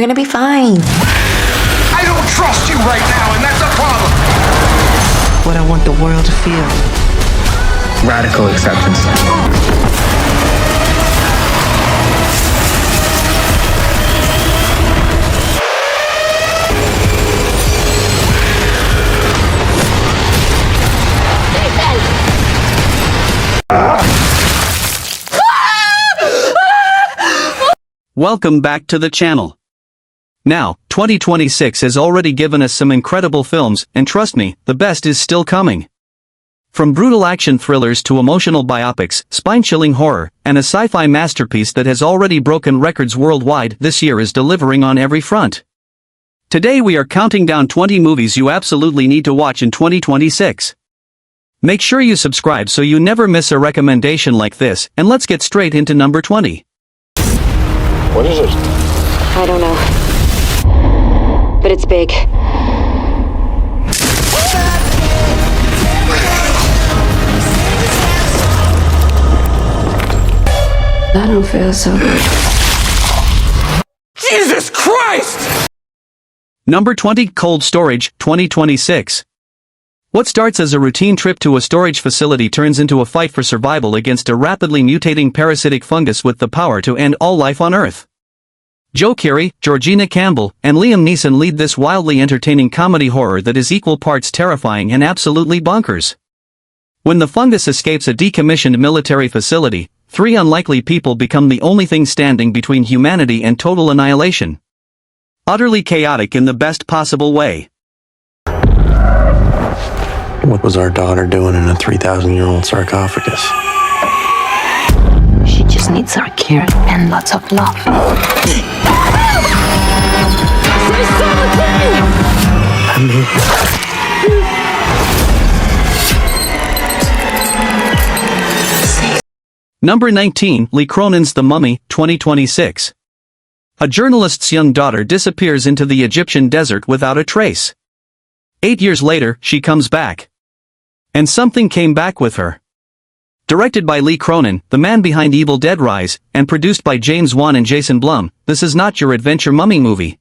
We're gonna be fine. I don't trust you right now, and that's a problem. What I want the world to feel. Radical acceptance. Welcome back to the channel. Now, 2026 has already given us some incredible films, and trust me, the best is still coming. From brutal action thrillers to emotional biopics, spine-chilling horror, and a sci-fi masterpiece that has already broken records worldwide, this year is delivering on every front. Today we are counting down 20 movies you absolutely need to watch in 2026. Make sure you subscribe so you never miss a recommendation like this, and let's get straight into number 20. What is it? I don't know. But it's big. I don't feel so good. Jesus Christ! Number 20, Cold Storage, 2026. What starts as a routine trip to a storage facility turns into a fight for survival against a rapidly mutating parasitic fungus with the power to end all life on Earth. Joe Keery, Georgina Campbell, and Liam Neeson lead this wildly entertaining comedy horror that is equal parts terrifying and absolutely bonkers. When the fungus escapes a decommissioned military facility, three unlikely people become the only thing standing between humanity and total annihilation. Utterly chaotic in the best possible way. What was our daughter doing in a 3,000-year-old sarcophagus? She just needs our care and lots of love. Number 19, Lee Cronin's The Mummy, 2026. A journalist's young daughter disappears into the Egyptian desert without a trace. 8 years later, she comes back. And something came back with her. Directed by Lee Cronin, the man behind Evil Dead Rise, and produced by James Wan and Jason Blum, this is not your adventure mummy movie.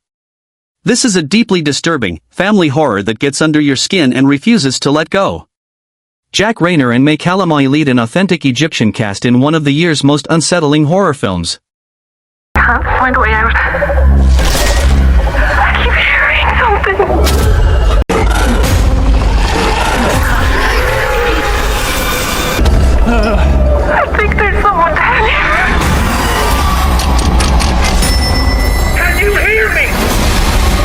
This is a deeply disturbing, family horror that gets under your skin and refuses to let go. Jack Rayner and May Calamai lead an authentic Egyptian cast in one of the year's most unsettling horror films. Can't find a way out. I keep hearing something. I think there's someone down here. Can you hear me?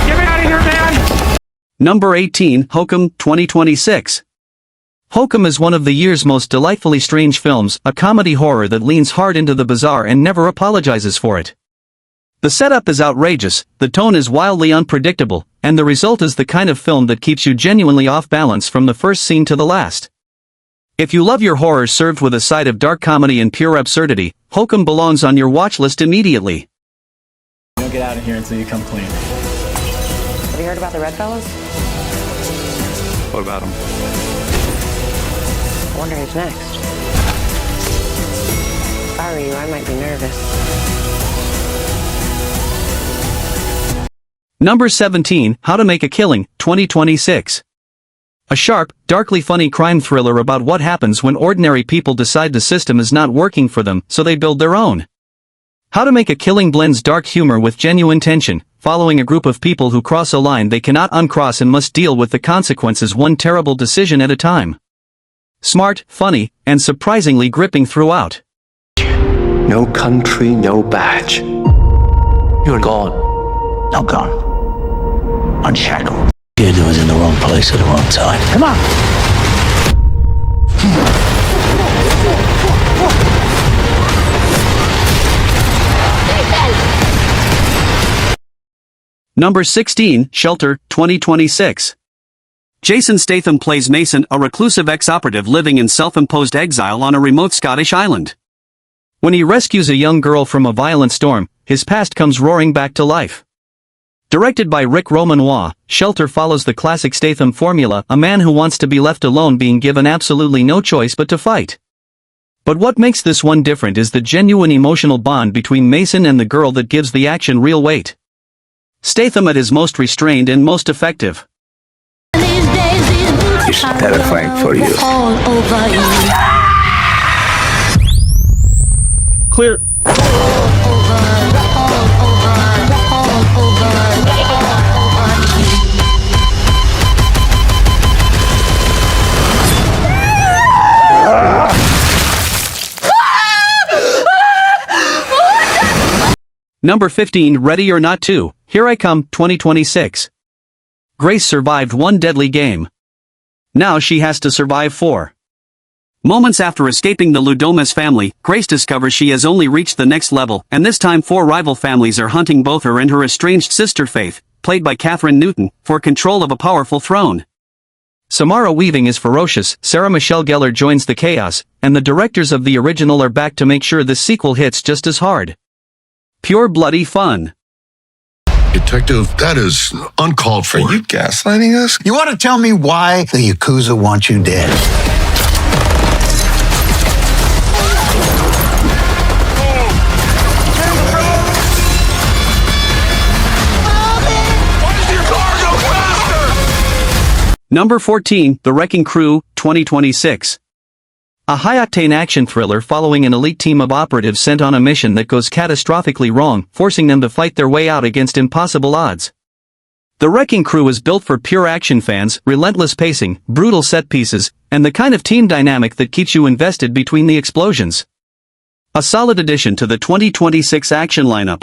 Get me out of here, man! Number 18, Hokum, 2026. Hokum is one of the year's most delightfully strange films, a comedy horror that leans hard into the bizarre and never apologizes for it. The setup is outrageous, the tone is wildly unpredictable, and the result is the kind of film that keeps you genuinely off balance from the first scene to the last. If you love your horror served with a side of dark comedy and pure absurdity, Hokum belongs on your watch list immediately. Don't get out of here until you come clean. Have you heard about the Red Fellas? What about them? I wonder who's next. If I were you, I might be nervous. Number 17, How to Make a Killing, 2026. A sharp, darkly funny crime thriller about what happens when ordinary people decide the system is not working for them, so they build their own. How to Make a Killing blends dark humor with genuine tension, following a group of people who cross a line they cannot uncross and must deal with the consequences one terrible decision at a time. Smart, funny, and surprisingly gripping throughout. No country, no badge. You're gone. Not gone. Unshackled. Kid was in the wrong place at the wrong time. Come on. Number 16, Shelter, 2026. Jason Statham plays Mason, a reclusive ex-operative living in self-imposed exile on a remote Scottish island. When he rescues a young girl from a violent storm, his past comes roaring back to life. Directed by Rick Romanois, Shelter follows the classic Statham formula, a man who wants to be left alone being given absolutely no choice but to fight. But what makes this one different is the genuine emotional bond between Mason and the girl that gives the action real weight. Statham at his most restrained and most effective. It's terrifying for you. Clear. Number 15, Ready or Not 2, Here I Come, 2026. Grace survived one deadly game. Now she has to survive 4. Moments after escaping the Ludomas family, Grace discovers she has only reached the next level, and this time 4 rival families are hunting both her and her estranged sister Faith, played by Catherine Newton, for control of a powerful throne. Samara Weaving is ferocious, Sarah Michelle Gellar joins the chaos, and the directors of the original are back to make sure this sequel hits just as hard. Pure bloody fun. Detective, that is uncalled for. Are you gaslighting us? You want to tell me why the Yakuza want you dead? Number 14, The Wrecking Crew, 2026. A high-octane action thriller following an elite team of operatives sent on a mission that goes catastrophically wrong, forcing them to fight their way out against impossible odds. The Wrecking Crew is built for pure action fans, relentless pacing, brutal set pieces, and the kind of team dynamic that keeps you invested between the explosions. A solid addition to the 2026 action lineup.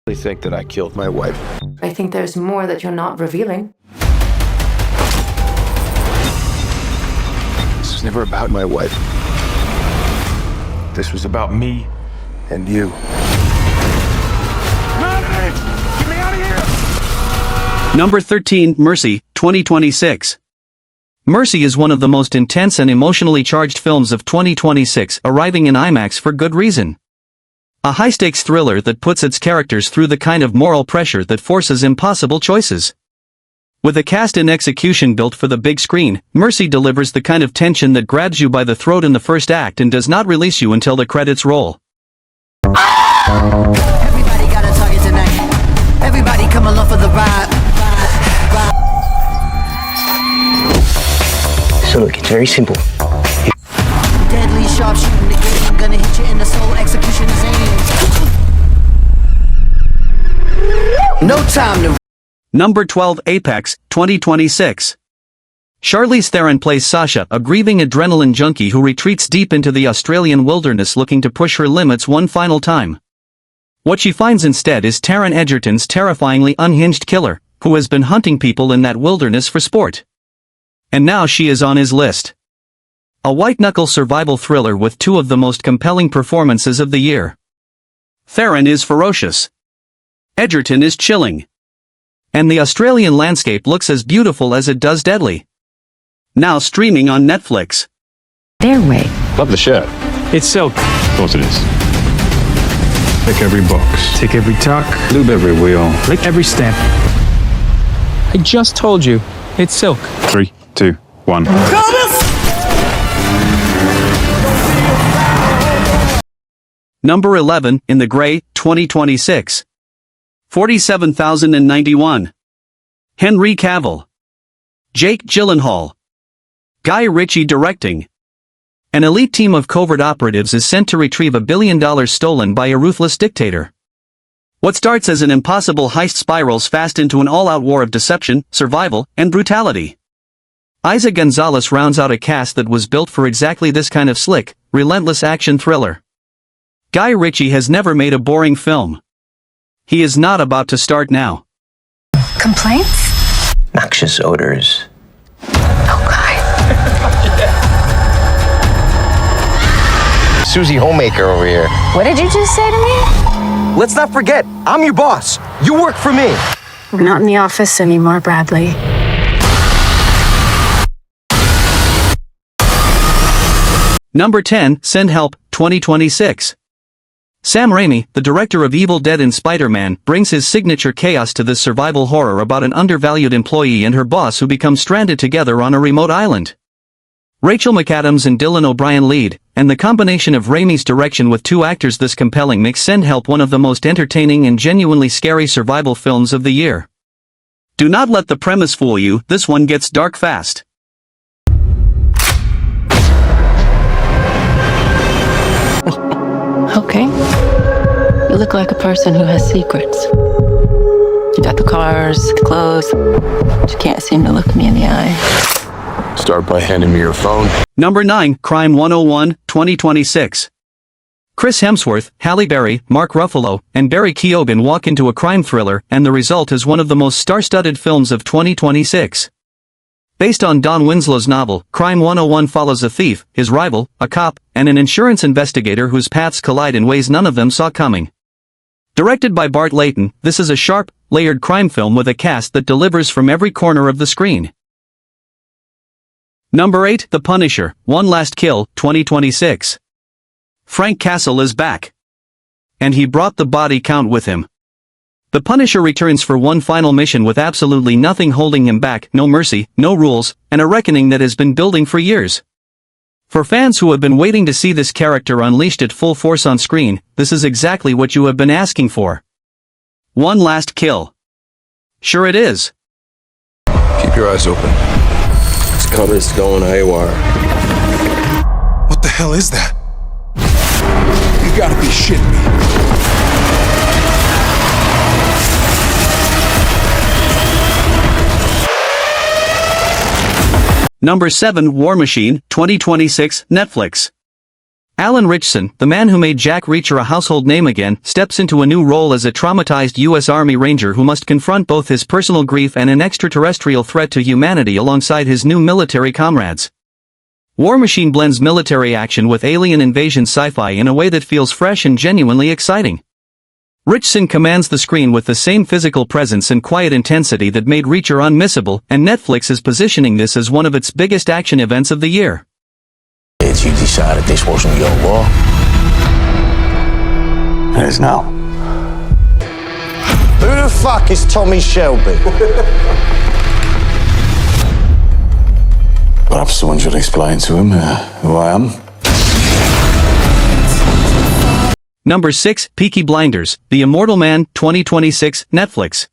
They think that I killed my wife. I think there's more that you're not revealing. This was never about my wife. This was about me and you. Get me out of here! Number 13, Mercy, 2026. Mercy is one of the most intense and emotionally charged films of 2026, arriving in IMAX for good reason. A high-stakes thriller that puts its characters through the kind of moral pressure that forces impossible choices. With a cast and execution built for the big screen, Mercy delivers the kind of tension that grabs you by the throat in the first act and does not release you until the credits roll. Everybody got a target tonight. Everybody come along for the ride. So look, it's very simple. Deadly sharp shooting the game. Gonna hit you in the soul. Execution is aim. No time to. Number 12, Apex, 2026. Charlize Theron plays Sasha, a grieving adrenaline junkie who retreats deep into the Australian wilderness looking to push her limits one final time. What she finds instead is Taron Egerton's terrifyingly unhinged killer, who has been hunting people in that wilderness for sport. And now she is on his list. A white-knuckle survival thriller with 2 of the most compelling performances of the year. Theron is ferocious. Egerton is chilling. And the Australian landscape looks as beautiful as it does deadly. Now streaming on Netflix. Their way. Love the shirt. It's silk. Of course it is. Tick every box. Tick every tuck. Lube every wheel. Lick every step. I just told you, it's silk. 3, 2, 1. Number 11, In the Grey, 2026. 47,091. Henry Cavill. Jake Gyllenhaal. Guy Ritchie directing. An elite team of covert operatives is sent to retrieve $1 billion stolen by a ruthless dictator. What starts as an impossible heist spirals fast into an all-out war of deception, survival, and brutality. Isa Gonzalez rounds out a cast that was built for exactly this kind of slick, relentless action thriller. Guy Ritchie has never made a boring film. He is not about to start now. Complaints? Noxious odors. Oh, God. Susie Homemaker over here. What did you just say to me? Let's not forget, I'm your boss. You work for me. We're not in the office anymore, Bradley. Number 10, Send Help, 2026. Sam Raimi, the director of Evil Dead and Spider-Man, brings his signature chaos to this survival horror about an undervalued employee and her boss who become stranded together on a remote island. Rachel McAdams and Dylan O'Brien lead, and the combination of Raimi's direction with two actors this compelling makes Send Help one of the most entertaining and genuinely scary survival films of the year. Do not let the premise fool you, this one gets dark fast. Okay. You look like a person who has secrets. You got the cars, the clothes, but you can't seem to look me in the eye. Start by handing me your phone. Number 9, Crime 101, 2026. Chris Hemsworth, Halle Berry, Mark Ruffalo, and Barry Keoghan walk into a crime thriller, and the result is one of the most star-studded films of 2026. Based on Don Winslow's novel, Crime 101 follows a thief, his rival, a cop, and an insurance investigator whose paths collide in ways none of them saw coming. Directed by Bart Layton, this is a sharp, layered crime film with a cast that delivers from every corner of the screen. Number 8, The Punisher, One Last Kill, 2026. Frank Castle is back. And he brought the body count with him. The Punisher returns for one final mission with absolutely nothing holding him back, no mercy, no rules, and a reckoning that has been building for years. For fans who have been waiting to see this character unleashed at full force on screen, this is exactly what you have been asking for. One last kill. Sure it is. Keep your eyes open. This cover's going haywire. What the hell is that? You gotta be shitting me. Number 7, War Machine, 2026, Netflix. Alan Ritchson, the man who made Jack Reacher a household name again, steps into a new role as a traumatized U.S. Army Ranger who must confront both his personal grief and an extraterrestrial threat to humanity alongside his new military comrades. War Machine blends military action with alien invasion sci-fi in a way that feels fresh and genuinely exciting. Ritchson commands the screen with the same physical presence and quiet intensity that made Reacher unmissable, and Netflix is positioning this as one of its biggest action events of the year. You decided this wasn't your war. It is now. Who the fuck is Tommy Shelby? Perhaps someone should explain to him who I am. Number 6, Peaky Blinders, The Immortal Man, 2026, Netflix.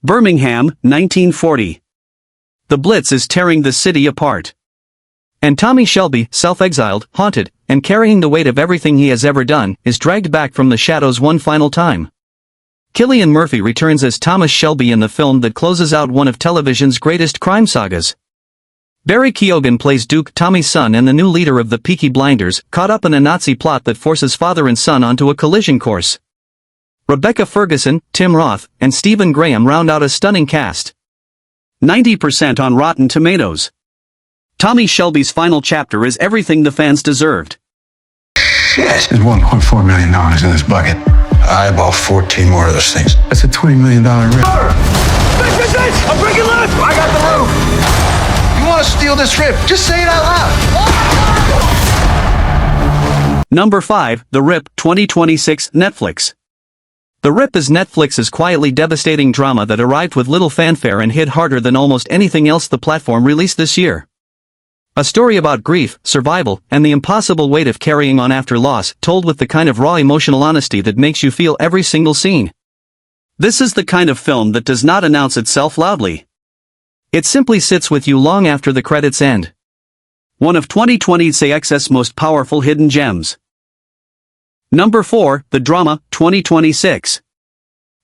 Birmingham, 1940. The Blitz is tearing the city apart. And Tommy Shelby, self-exiled, haunted, and carrying the weight of everything he has ever done, is dragged back from the shadows one final time. Cillian Murphy returns as Thomas Shelby in the film that closes out one of television's greatest crime sagas. Barry Keoghan plays Duke, Tommy's son and the new leader of the Peaky Blinders, caught up in a Nazi plot that forces father and son onto a collision course. Rebecca Ferguson, Tim Roth, and Stephen Graham round out a stunning cast. 90% on Rotten Tomatoes. Tommy Shelby's final chapter is everything the fans deserved. Shit. There's $1.4 million in this bucket. I bought 14 more of those things. That's a $20 million rip. I'm breaking left! I got the roof! You want to steal this rip? Just say it out loud. Number 5, The Rip, 2026, Netflix. The Rip is Netflix's quietly devastating drama that arrived with little fanfare and hit harder than almost anything else the platform released this year. A story about grief, survival, and the impossible weight of carrying on after loss, told with the kind of raw emotional honesty that makes you feel every single scene. This is the kind of film that does not announce itself loudly. It simply sits with you long after the credits end. One of 2020's most powerful hidden gems. Number 4, The Drama, 2026.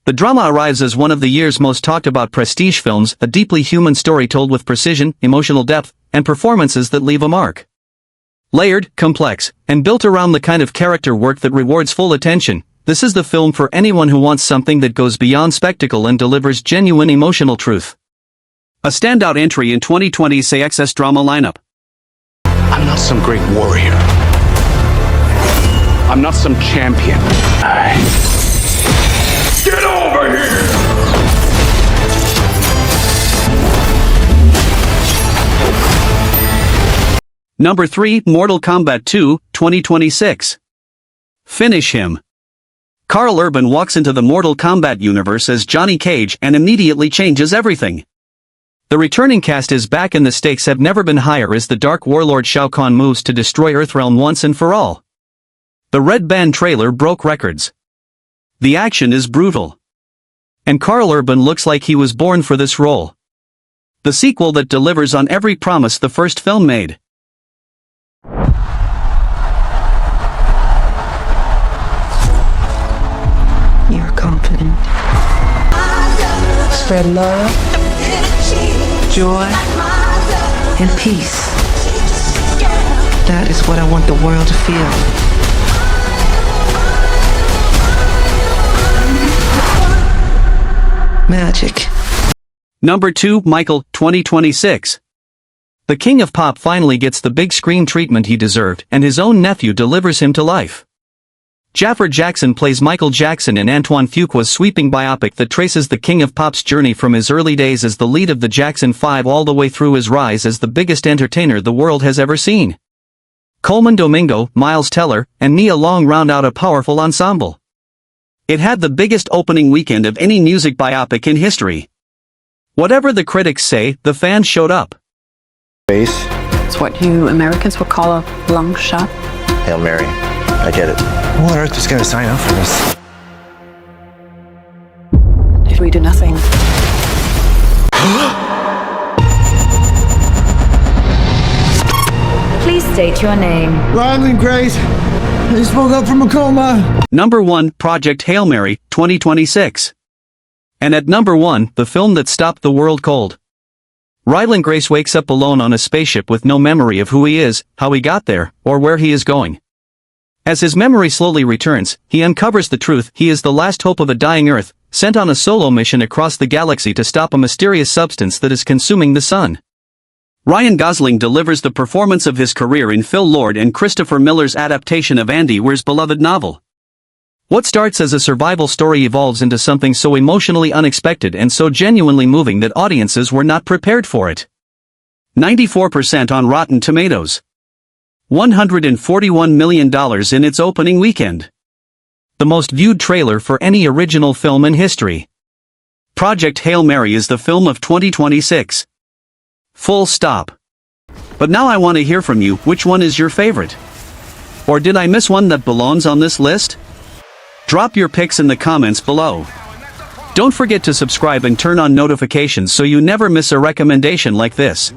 The Drama arrives as one of the year's most talked about prestige films, a deeply human story told with precision, emotional depth, and performances that leave a mark. Layered, complex, and built around the kind of character work that rewards full attention, this is the film for anyone who wants something that goes beyond spectacle and delivers genuine emotional truth. A standout entry in 2020's drama lineup. I'm not some great warrior. I'm not some champion. Get over here! Number 3, Mortal Kombat II, 2026. Finish him. Karl Urban walks into the Mortal Kombat universe as Johnny Cage and immediately changes everything. The returning cast is back and the stakes have never been higher as the dark warlord Shao Kahn moves to destroy Earthrealm once and for all. The Red Band trailer broke records. The action is brutal. And Karl Urban looks like he was born for this role. The sequel that delivers on every promise the first film made. You're confident. Spread love, Joy and peace. That is what I want the world to feel. Magic. Number 2, Michael, 2026. The King of Pop finally gets the big screen treatment he deserved, and his own nephew delivers him to life. Jaffer Jackson plays Michael Jackson in Antoine Fuqua's sweeping biopic that traces the King of Pop's journey from his early days as the lead of the Jackson 5 all the way through his rise as the biggest entertainer the world has ever seen. Coleman Domingo, Miles Teller, and Nia Long round out a powerful ensemble. It had the biggest opening weekend of any music biopic in history. Whatever the critics say, the fans showed up. Base. It's what you Americans would call a long shot. Hail Mary. I get it. Who on earth is going to sign up for this? If we do nothing. Please state your name. Ryland Grace. I just woke up from a coma. Number 1, Project Hail Mary, 2026. And at number 1, the film that stopped the world cold. Ryland Grace wakes up alone on a spaceship with no memory of who he is, how he got there, or where he is going. As his memory slowly returns, he uncovers the truth: he is the last hope of a dying Earth, sent on a solo mission across the galaxy to stop a mysterious substance that is consuming the sun. Ryan Gosling delivers the performance of his career in Phil Lord and Christopher Miller's adaptation of Andy Weir's beloved novel. What starts as a survival story evolves into something so emotionally unexpected and so genuinely moving that audiences were not prepared for it. 94% on Rotten Tomatoes. $141 million in its opening weekend. The most viewed trailer for any original film in history. Project Hail Mary is the film of 2026. Full stop. But now I want to hear from you, which one is your favorite? Or did I miss one that belongs on this list? Drop your picks in the comments below. Don't forget to subscribe and turn on notifications so you never miss a recommendation like this.